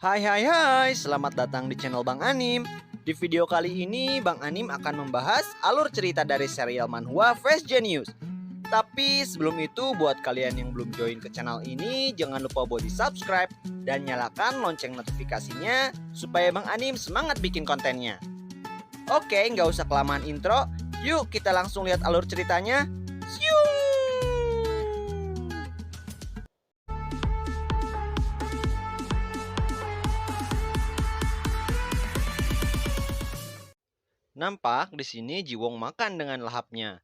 Hai hai hai, selamat datang di channel Bang Anim. Di video kali ini Bang Anim akan membahas alur cerita dari serial manhwa Fast Genius. Tapi sebelum itu buat kalian yang belum join ke channel ini, jangan lupa buat di subscribe dan nyalakan lonceng notifikasinya supaya Bang Anim semangat bikin kontennya. Oke, nggak usah kelamaan intro, yuk kita langsung lihat alur ceritanya. Siung! Nampak di sini Jiwong makan dengan lahapnya.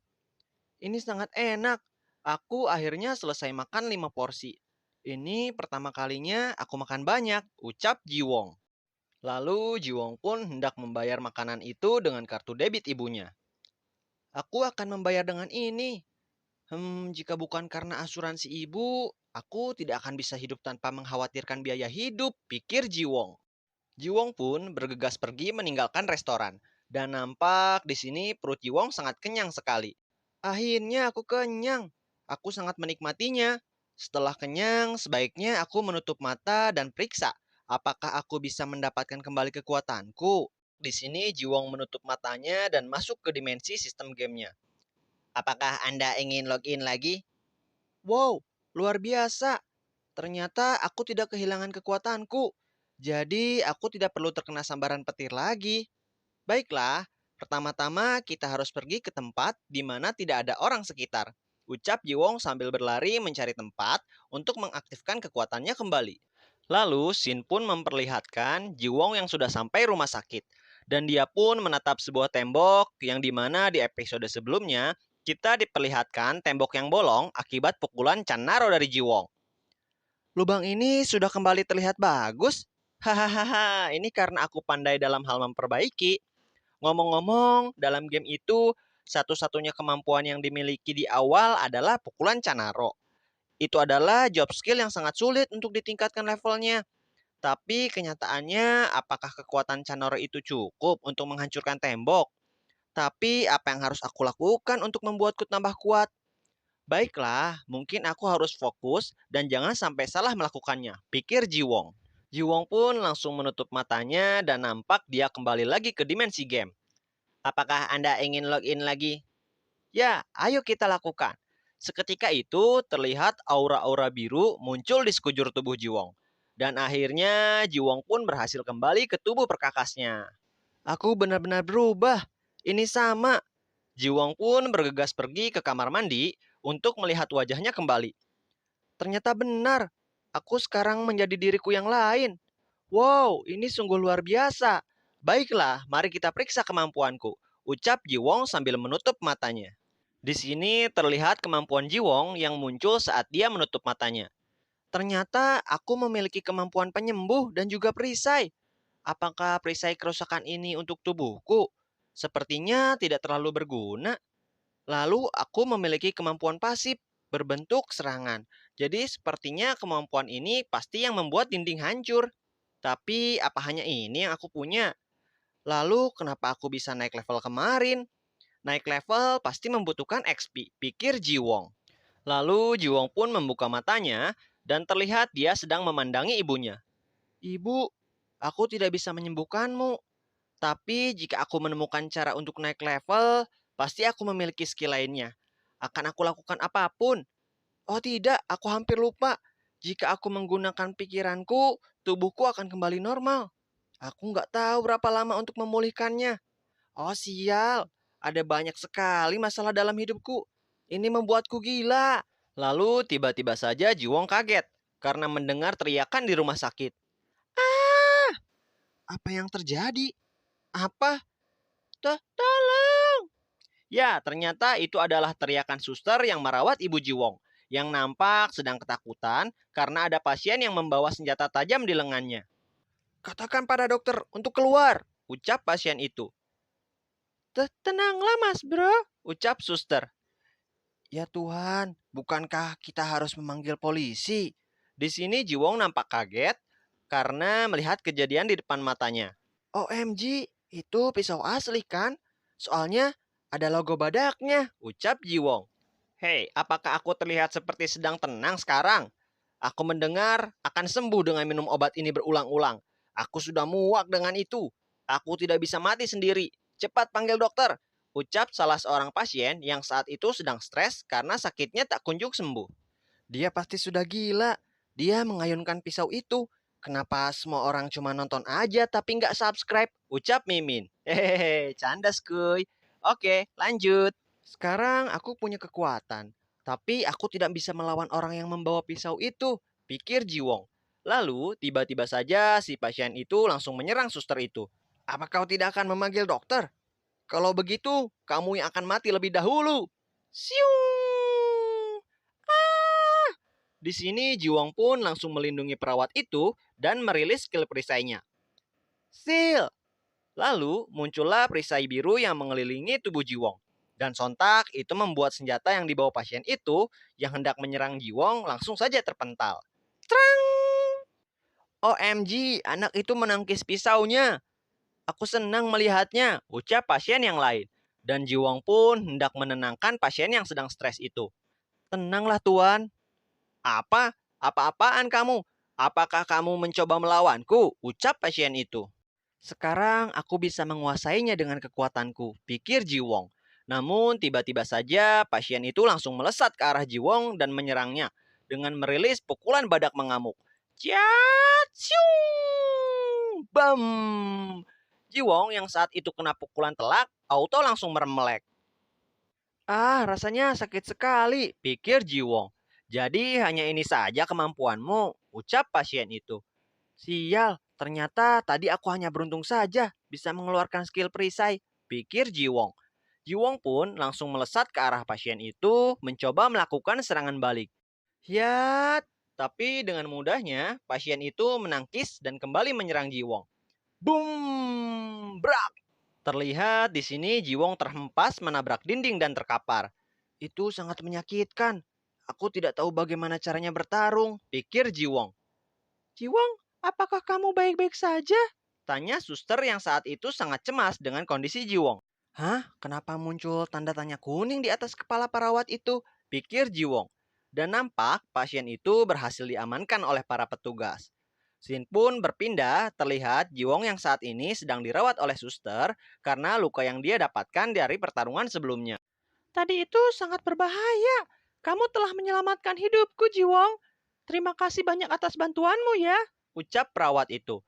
Ini sangat enak. Aku akhirnya selesai makan 5 porsi. Ini pertama kalinya aku makan banyak, ucap Jiwong. Lalu Jiwong pun hendak membayar makanan itu dengan kartu debit ibunya. Aku akan membayar dengan ini. Jika bukan karena asuransi ibu, aku tidak akan bisa hidup tanpa mengkhawatirkan biaya hidup, pikir Jiwong. Jiwong pun bergegas pergi meninggalkan restoran. Dan nampak di sini perut Jiwong sangat kenyang sekali. Akhirnya aku kenyang. Aku sangat menikmatinya. Setelah kenyang, sebaiknya aku menutup mata dan periksa apakah aku bisa mendapatkan kembali kekuatanku. Di sini Jiwong menutup matanya dan masuk ke dimensi sistem gamenya. Apakah Anda ingin login lagi? Wow, luar biasa. Ternyata aku tidak kehilangan kekuatanku. Jadi aku tidak perlu terkena sambaran petir lagi. Baiklah, pertama-tama kita harus pergi ke tempat di mana tidak ada orang sekitar. Ucap Jiwong sambil berlari mencari tempat untuk mengaktifkan kekuatannya kembali. Lalu, Shin pun memperlihatkan Jiwong yang sudah sampai rumah sakit. Dan dia pun menatap sebuah tembok yang dimana di episode sebelumnya kita diperlihatkan tembok yang bolong akibat pukulan Chanaro dari Jiwong. Lubang ini sudah kembali terlihat bagus. Hahaha, ini karena aku pandai dalam hal memperbaiki. Ngomong-ngomong, dalam game itu, satu-satunya kemampuan yang dimiliki di awal adalah pukulan Canaro. Itu adalah job skill yang sangat sulit untuk ditingkatkan levelnya. Tapi kenyataannya, apakah kekuatan Canaro itu cukup untuk menghancurkan tembok? Tapi apa yang harus aku lakukan untuk membuatku tambah kuat? Baiklah, mungkin aku harus fokus dan jangan sampai salah melakukannya, pikir Jiwong. Jiwong pun langsung menutup matanya dan nampak dia kembali lagi ke dimensi game. Apakah Anda ingin login lagi? Ya, ayo kita lakukan. Seketika itu terlihat aura-aura biru muncul di sekujur tubuh Jiwong. Dan akhirnya Jiwong pun berhasil kembali ke tubuh perkakasnya. Aku benar-benar berubah. Ini sama. Jiwong pun bergegas pergi ke kamar mandi untuk melihat wajahnya kembali. Ternyata benar. Aku sekarang menjadi diriku yang lain. Wow, ini sungguh luar biasa. Baiklah, mari kita periksa kemampuanku, ucap Jiwong sambil menutup matanya. Di sini terlihat kemampuan Jiwong yang muncul saat dia menutup matanya. Ternyata aku memiliki kemampuan penyembuh dan juga perisai. Apakah perisai kerusakan ini untuk tubuhku? Sepertinya tidak terlalu berguna. Lalu aku memiliki kemampuan pasif berbentuk serangan. Jadi sepertinya kemampuan ini pasti yang membuat dinding hancur. Tapi apa hanya ini yang aku punya? Lalu kenapa aku bisa naik level kemarin? Naik level pasti membutuhkan XP, pikir Jiwong. Lalu Jiwong pun membuka matanya dan terlihat dia sedang memandangi ibunya. Ibu, aku tidak bisa menyembuhkanmu. Tapi jika aku menemukan cara untuk naik level, pasti aku memiliki skill lainnya. Akan aku lakukan apapun. Oh tidak, aku hampir lupa. Jika aku menggunakan pikiranku, tubuhku akan kembali normal. Aku nggak tahu berapa lama untuk memulihkannya. Oh sial, ada banyak sekali masalah dalam hidupku. Ini membuatku gila. Lalu tiba-tiba saja Jiwong kaget karena mendengar teriakan di rumah sakit. Ah, apa yang terjadi? Apa? Tolong! Ya, ternyata itu adalah teriakan suster yang merawat Ibu Jiwong, yang nampak sedang ketakutan karena ada pasien yang membawa senjata tajam di lengannya. Katakan pada dokter untuk keluar, ucap pasien itu. Tenanglah mas bro, ucap suster. Ya Tuhan, bukankah kita harus memanggil polisi? Di sini Jiwong nampak kaget karena melihat kejadian di depan matanya. OMG, itu pisau asli kan? Soalnya ada logo badaknya, ucap Jiwong. Hei, apakah aku terlihat seperti sedang tenang sekarang? Aku mendengar akan sembuh dengan minum obat ini berulang-ulang. Aku sudah muak dengan itu. Aku tidak bisa mati sendiri. Cepat panggil dokter, ucap salah seorang pasien yang saat itu sedang stres karena sakitnya tak kunjung sembuh. Dia pasti sudah gila. Dia mengayunkan pisau itu. Kenapa semua orang cuma nonton aja tapi nggak subscribe? Ucap Mimin. Hehehe, canda skuy. Oke, lanjut. Sekarang aku punya kekuatan. Tapi aku tidak bisa melawan orang yang membawa pisau itu, pikir Jiwong. Lalu, tiba-tiba saja si pasien itu langsung menyerang suster itu. Apa kau tidak akan memanggil dokter? Kalau begitu, kamu yang akan mati lebih dahulu. Siung! Ah! Di sini Jiwong pun langsung melindungi perawat itu dan merilis skill perisainya. Seal! Lalu muncullah perisai biru yang mengelilingi tubuh Jiwong. Dan sontak itu membuat senjata yang dibawa pasien itu yang hendak menyerang Jiwong langsung saja terpental. Trang! OMG, anak itu menangkis pisaunya. Aku senang melihatnya, ucap pasien yang lain. Dan Jiwong pun hendak menenangkan pasien yang sedang stres itu. Tenanglah tuan. Apa? Apa-apaan kamu? Apakah kamu mencoba melawanku? Ucap pasien itu. Sekarang aku bisa menguasainya dengan kekuatanku, pikir Jiwong. Namun tiba-tiba saja pasien itu langsung melesat ke arah Jiwong dan menyerangnya dengan merilis pukulan badak mengamuk. Ciung! Bam! Jiwong yang saat itu kena pukulan telak, auto langsung meremelek. Ah, rasanya sakit sekali, pikir Jiwong. Jadi hanya ini saja kemampuanmu, ucap pasien itu. Sial, ternyata tadi aku hanya beruntung saja bisa mengeluarkan skill perisai, pikir Jiwong. Jiwong pun langsung melesat ke arah pasien itu, mencoba melakukan serangan balik. Hiat, tapi dengan mudahnya pasien itu menangkis dan kembali menyerang Jiwong. Boom! Brak! Terlihat di sini Jiwong terhempas menabrak dinding dan terkapar. Itu sangat menyakitkan. Aku tidak tahu bagaimana caranya bertarung, pikir Jiwong. Jiwong, apakah kamu baik-baik saja? Tanya suster yang saat itu sangat cemas dengan kondisi Jiwong. Hah? Kenapa muncul tanda tanya kuning di atas kepala perawat itu? Pikir Jiwong. Dan nampak pasien itu berhasil diamankan oleh para petugas. Sin pun berpindah, terlihat Jiwong yang saat ini sedang dirawat oleh suster karena luka yang dia dapatkan dari pertarungan sebelumnya. Tadi itu sangat berbahaya. Kamu telah menyelamatkan hidupku, Jiwong. Terima kasih banyak atas bantuanmu ya, ucap perawat itu.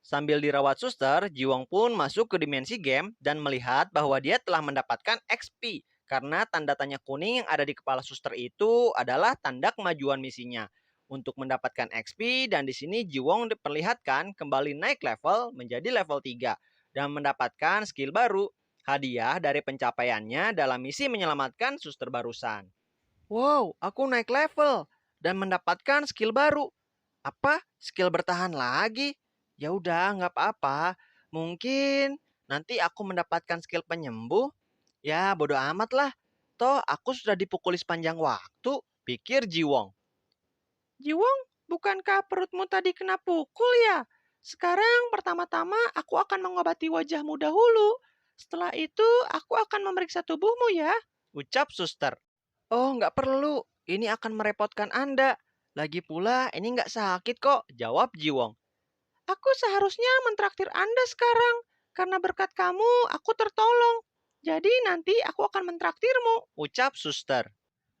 Sambil dirawat suster, Jiwong pun masuk ke dimensi game dan melihat bahwa dia telah mendapatkan XP karena tanda tanya kuning yang ada di kepala suster itu adalah tanda kemajuan misinya. Untuk mendapatkan XP dan di sini Jiwong diperlihatkan kembali naik level menjadi level 3 dan mendapatkan skill baru, hadiah dari pencapaiannya dalam misi menyelamatkan suster barusan. Wow, aku naik level dan mendapatkan skill baru. Apa? Skill bertahan lagi? Ya udah, nggak apa-apa. Mungkin nanti aku mendapatkan skill penyembuh. Ya, bodo amat lah. Toh aku sudah dipukuli sepanjang waktu, pikir Jiwong. Jiwong, bukankah perutmu tadi kena pukul ya? Sekarang pertama-tama aku akan mengobati wajahmu dahulu. Setelah itu aku akan memeriksa tubuhmu ya, ucap suster. Oh, nggak perlu. Ini akan merepotkan Anda. Lagi pula, ini nggak sakit kok, jawab Jiwong. Aku seharusnya mentraktir Anda sekarang. Karena berkat kamu, aku tertolong. Jadi nanti aku akan mentraktirmu, ucap suster.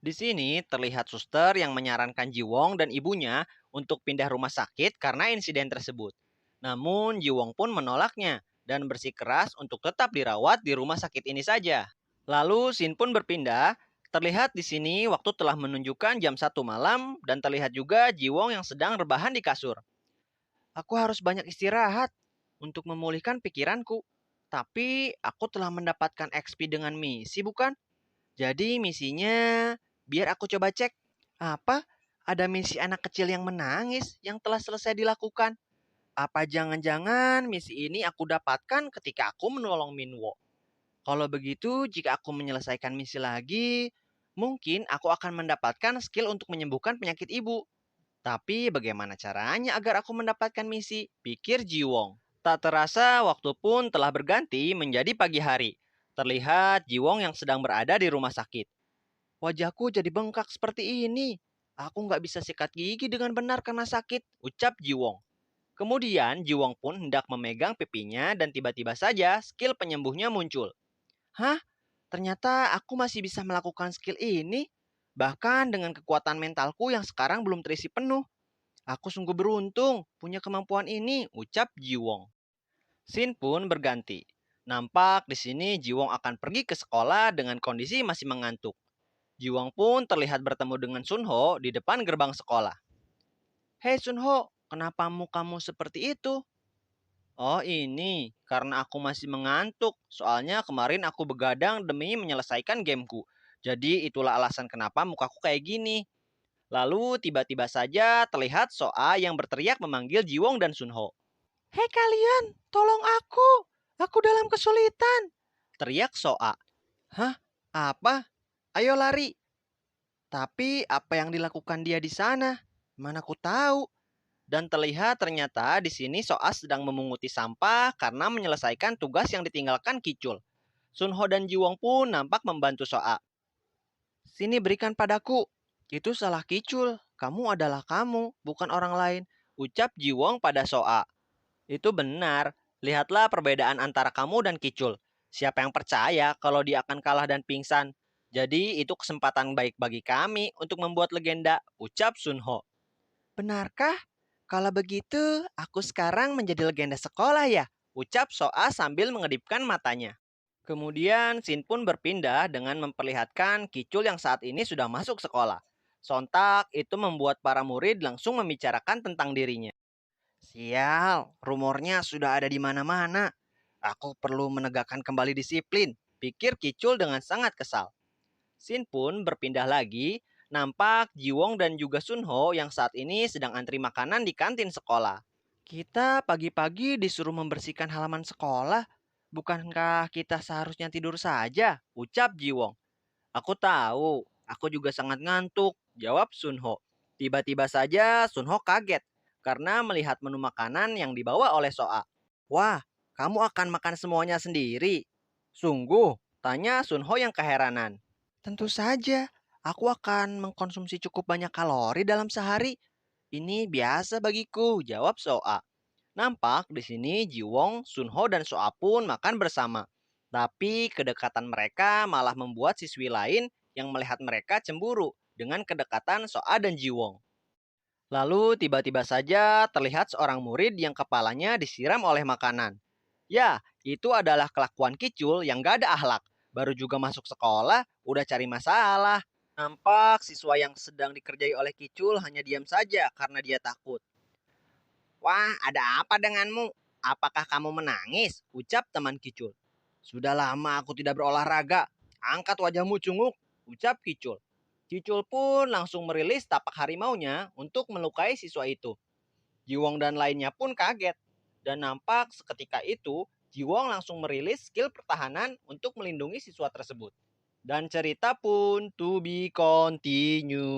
Di sini terlihat suster yang menyarankan Jiwong dan ibunya untuk pindah rumah sakit karena insiden tersebut. Namun Jiwong pun menolaknya dan bersikeras untuk tetap dirawat di rumah sakit ini saja. Lalu Sin pun berpindah. Terlihat di sini waktu telah menunjukkan jam 1 malam dan terlihat juga Jiwong yang sedang rebahan di kasur. Aku harus banyak istirahat untuk memulihkan pikiranku. Tapi aku telah mendapatkan XP dengan misi, bukan? Jadi misinya, biar aku coba cek. Apa? Ada misi anak kecil yang menangis yang telah selesai dilakukan. Apa jangan-jangan misi ini aku dapatkan ketika aku menolong Minwo? Kalau begitu, jika aku menyelesaikan misi lagi, mungkin aku akan mendapatkan skill untuk menyembuhkan penyakit ibu. Tapi bagaimana caranya agar aku mendapatkan misi? Pikir Jiwong. Tak terasa waktu pun telah berganti menjadi pagi hari. Terlihat Jiwong yang sedang berada di rumah sakit. Wajahku jadi bengkak seperti ini. Aku nggak bisa sikat gigi dengan benar karena sakit, ucap Jiwong. Kemudian Jiwon pun hendak memegang pipinya dan tiba-tiba saja skill penyembuhnya muncul. Hah? Ternyata aku masih bisa melakukan skill ini? Bahkan dengan kekuatan mentalku yang sekarang belum terisi penuh. Aku sungguh beruntung punya kemampuan ini, ucap Jiwon. Sin pun berganti. Nampak di sini Jiwon akan pergi ke sekolah dengan kondisi masih mengantuk. Jiwon pun terlihat bertemu dengan Sunho di depan gerbang sekolah. Hei Sunho, kenapa mukamu seperti itu? Oh ini, karena aku masih mengantuk. Soalnya kemarin aku begadang demi menyelesaikan gameku. Jadi itulah alasan kenapa mukaku kayak gini. Lalu tiba-tiba saja terlihat Soa yang berteriak memanggil Jiwon dan Sunho. Hei kalian, tolong aku. Aku dalam kesulitan. Teriak Soa. Hah? Apa? Ayo lari. Tapi apa yang dilakukan dia di sana? Mana ku tahu. Dan terlihat ternyata di sini Soa sedang memunguti sampah karena menyelesaikan tugas yang ditinggalkan Kicul. Sunho dan Jiwon pun nampak membantu Soa. Sini berikan padaku. Itu salah Kicul. Kamu adalah kamu, bukan orang lain. Ucap Jiwon pada Soa. Itu benar. Lihatlah perbedaan antara kamu dan Kicul. Siapa yang percaya kalau dia akan kalah dan pingsan? Jadi itu kesempatan baik bagi kami untuk membuat legenda, ucap Sunho. Benarkah? Kalau begitu, aku sekarang menjadi legenda sekolah ya, ucap Soa sambil mengedipkan matanya. Kemudian Sin pun berpindah dengan memperlihatkan Kicul yang saat ini sudah masuk sekolah. Sontak itu membuat para murid langsung membicarakan tentang dirinya. Sial, rumornya sudah ada di mana-mana. Aku perlu menegakkan kembali disiplin, pikir Kicul dengan sangat kesal. Sin pun berpindah lagi, nampak Jiwon dan juga Sunho yang saat ini sedang antri makanan di kantin sekolah. Kita pagi-pagi disuruh membersihkan halaman sekolah. Bukankah kita seharusnya tidur saja? Ucap Jiwon. Aku tahu, aku juga sangat ngantuk, jawab Sunho. Tiba-tiba saja Sunho kaget karena melihat menu makanan yang dibawa oleh Soa. Wah, kamu akan makan semuanya sendiri? Sungguh, tanya Sunho yang keheranan. Tentu saja, aku akan mengkonsumsi cukup banyak kalori dalam sehari. Ini biasa bagiku, jawab Soa. Nampak di sini Jiwon, Sunho, dan Soa pun makan bersama. Tapi kedekatan mereka malah membuat siswi lain yang melihat mereka cemburu dengan kedekatan Soa dan Jiwon. Lalu tiba-tiba saja terlihat seorang murid yang kepalanya disiram oleh makanan. Ya, itu adalah kelakuan Kicul yang gak ada akhlak. Baru juga masuk sekolah, udah cari masalah. Nampak siswa yang sedang dikerjai oleh Kicul hanya diam saja karena dia takut. Wah, ada apa denganmu? Apakah kamu menangis? Ucap teman Kicul. Sudah lama aku tidak berolahraga. Angkat wajahmu cunguk, ucap Kicul. Kicul pun langsung merilis tapak harimaunya untuk melukai siswa itu. Jiwong dan lainnya pun kaget. Dan nampak seketika itu, Jiwong langsung merilis skill pertahanan untuk melindungi siswa tersebut. Dan cerita pun to be continue.